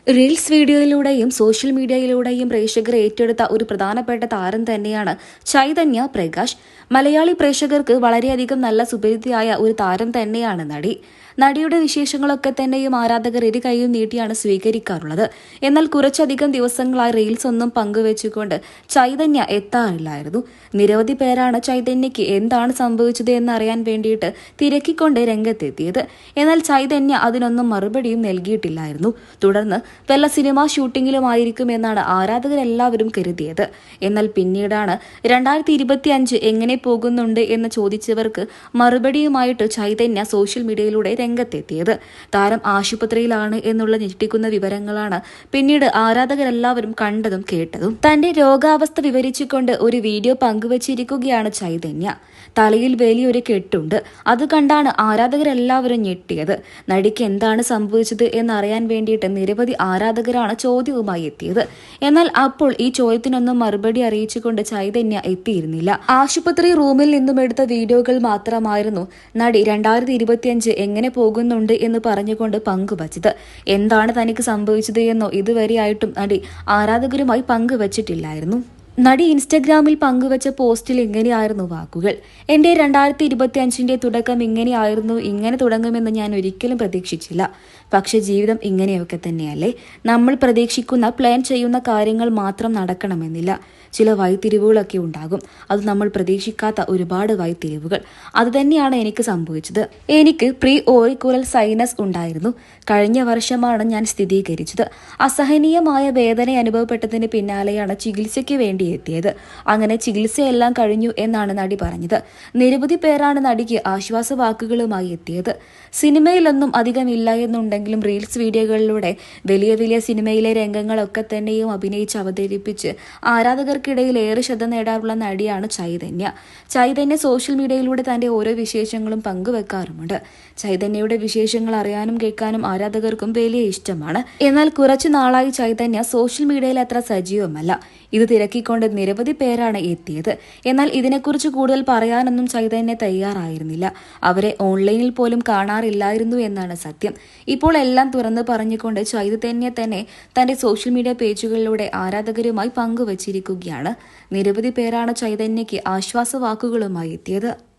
Reels വീഡിയോയിലൂടെയും social മീഡിയയിലൂടെയും പ്രേക്ഷകർ ഏറ്റെടുത്ത ഒരു പ്രധാനപ്പെട്ട താരം തന്നെയാണ് ചൈതന്യ പ്രകാശ്. മലയാളി പ്രേക്ഷകർക്ക് വളരെയധികം നല്ല സുപരിചിതയായ ഒരു താരം തന്നെയാണ് നടി. നടിയുടെ വിശേഷങ്ങളൊക്കെ തന്നെയും ആരാധകർ ഇരു കൈയും നീട്ടിയാണ് സ്വീകരിക്കാറുള്ളത്. എന്നാൽ കുറച്ചധികം ദിവസങ്ങളായി റീൽസ് ഒന്നും പങ്കുവെച്ചുകൊണ്ട് ചൈതന്യ എത്താറില്ലായിരുന്നു. നിരവധി പേരാണ് ചൈതന്യയ്ക്ക് എന്താണ് സംഭവിച്ചത് എന്നറിയാൻ വേണ്ടിയിട്ട് തിരക്കിക്കൊണ്ട് രംഗത്തെത്തിയത്. എന്നാൽ ചൈതന്യ അതിനൊന്നും മറുപടിയും നൽകിയിട്ടില്ലായിരുന്നു. തുടർന്ന് വല്ല സിനിമാ ഷൂട്ടിങ്ങിലുമായിരിക്കും എന്നാണ് ആരാധകരെല്ലാവരും കരുതിയത്. എന്നാൽ പിന്നീടാണ് 2025 എങ്ങനെ പോകുന്നുണ്ട് എന്ന് ചോദിച്ചവർക്ക് മറുപടിയുമായിട്ട് ചൈതന്യ സോഷ്യൽ മീഡിയയിലൂടെ രംഗത്തെത്തിയത്. താരം ആശുപത്രിയിലാണ് എന്നുള്ള ഞെട്ടിക്കുന്ന വിവരങ്ങളാണ് പിന്നീട് ആരാധകരെല്ലാവരും കണ്ടതും കേട്ടതും. തന്റെ രോഗാവസ്ഥ വിവരിച്ചുകൊണ്ട് ഒരു വീഡിയോ പങ്കുവച്ചിരിക്കുകയാണ് ചൈതന്യ. തലയിൽ വലിയൊരു കെട്ടുണ്ട്. അത് കണ്ടാണ് ആരാധകരെല്ലാവരും ഞെട്ടിയത്. നടിക്ക് എന്താണ് സംഭവിച്ചത് എന്നറിയാൻ വേണ്ടിയിട്ട് നിരവധി ആരാധകരാണ് ചോദ്യവുമായി എത്തിയത്. എന്നാൽ അപ്പോൾ ഈ ചോദ്യത്തിനൊന്നും മറുപടി അറിയിച്ചുകൊണ്ട് ചൈതന്യ എത്തിയിരുന്നില്ല. ആശുപത്രി റൂമിൽ നിന്നും എടുത്ത വീഡിയോകൾ മാത്രമായിരുന്നു നടി 2025 എങ്ങനെ പോകുന്നുണ്ട് എന്ന് പറഞ്ഞുകൊണ്ട് പങ്കുവച്ചത്. എന്താണ് തനിക്ക് സംഭവിച്ചത് എന്നോ ഇതുവരെയായിട്ടും നടി ആരാധകരുമായി പങ്കുവച്ചിട്ടില്ലായിരുന്നു. നടി ഇൻസ്റ്റഗ്രാമിൽ പങ്കുവച്ച പോസ്റ്റിൽ ഇങ്ങനെയായിരുന്നു വാക്കുകൾ. എന്റെ 2025 തുടക്കം ഇങ്ങനെയായിരുന്നു. ഇങ്ങനെ തുടങ്ങുമെന്ന് ഞാൻ ഒരിക്കലും പ്രതീക്ഷിച്ചില്ല. പക്ഷെ ജീവിതം ഇങ്ങനെയൊക്കെ തന്നെയല്ലേ. നമ്മൾ പ്രതീക്ഷിക്കുന്ന പ്ലാൻ ചെയ്യുന്ന കാര്യങ്ങൾ മാത്രം നടക്കണമെന്നില്ല. ചില വഴിത്തിരിവുകളൊക്കെ ഉണ്ടാകും. അത് നമ്മൾ പ്രതീക്ഷിക്കാത്ത ഒരുപാട് വഴിത്തിരിവുകൾ. അതുതന്നെയാണ് എനിക്ക് സംഭവിച്ചത്. എനിക്ക് പ്രീ ഓറിക്കുലർ സൈനസ് ഉണ്ടായിരുന്നു. കഴിഞ്ഞ വർഷമാണ് ഞാൻ സ്ഥിരീകരിച്ചത്. അസഹനീയമായ വേദന അനുഭവപ്പെട്ടതിന് പിന്നാലെയാണ് ചികിത്സയ്ക്ക് വേണ്ടി എത്തിയത്. അങ്ങനെ ചികിത്സയെല്ലാം കഴിഞ്ഞു എന്നാണ് നടി പറഞ്ഞത്. നിരവധി പേരാണ് നടിക്ക് ആശ്വാസവാക്കുകളുമായി എത്തിയത്. സിനിമയിലൊന്നും അധികമില്ല എന്നുണ്ടെങ്കിലും റീൽസ് വീഡിയോകളിലൂടെ വലിയ വലിയ സിനിമയിലെ രംഗങ്ങളൊക്കെ തന്നെയും അഭിനയിച്ച് അവതരിപ്പിച്ച് ആരാധകർക്കിടയിൽ ഏറെ ശ്രദ്ധ നേടാറുള്ള നടിയാണ് ചൈതന്യ. ചൈതന്യ സോഷ്യൽ മീഡിയയിലൂടെ തന്റെ ഓരോ വിശേഷങ്ങളും പങ്കുവെക്കാറുമുണ്ട്. ചൈതന്യയുടെ വിശേഷങ്ങൾ അറിയാനും കേൾക്കാനും ആരാധകർക്കും വലിയ ഇഷ്ടമാണ്. എന്നാൽ കുറച്ചു നാളായി ചൈതന്യ സോഷ്യൽ മീഡിയയിൽ അത്ര സജീവമല്ല. ഇത് തിരക്കിക്കൊണ്ട് നിരവധി പേരാണ് എത്തിയത്. എന്നാൽ ഇതിനെക്കുറിച്ച് കൂടുതൽ പറയാനൊന്നും ചൈതന്യ തയ്യാറായിരുന്നില്ല. അവരെ ഓൺലൈനിൽ പോലും കാണാറില്ലായിരുന്നു എന്നാണ് സത്യം. ഇപ്പോൾ എല്ലാം തുറന്നു പറഞ്ഞുകൊണ്ട് ചൈതന്യ തന്നെ തന്റെ സോഷ്യൽ മീഡിയ പേജുകളിലൂടെ ആരാധകരുമായി പങ്കുവച്ചിരിക്കുകയാണ്. നിരവധി പേരാണ് ചൈതന്യയ്ക്ക് ആശ്വാസവാക്കുകളുമായി എത്തിയത്.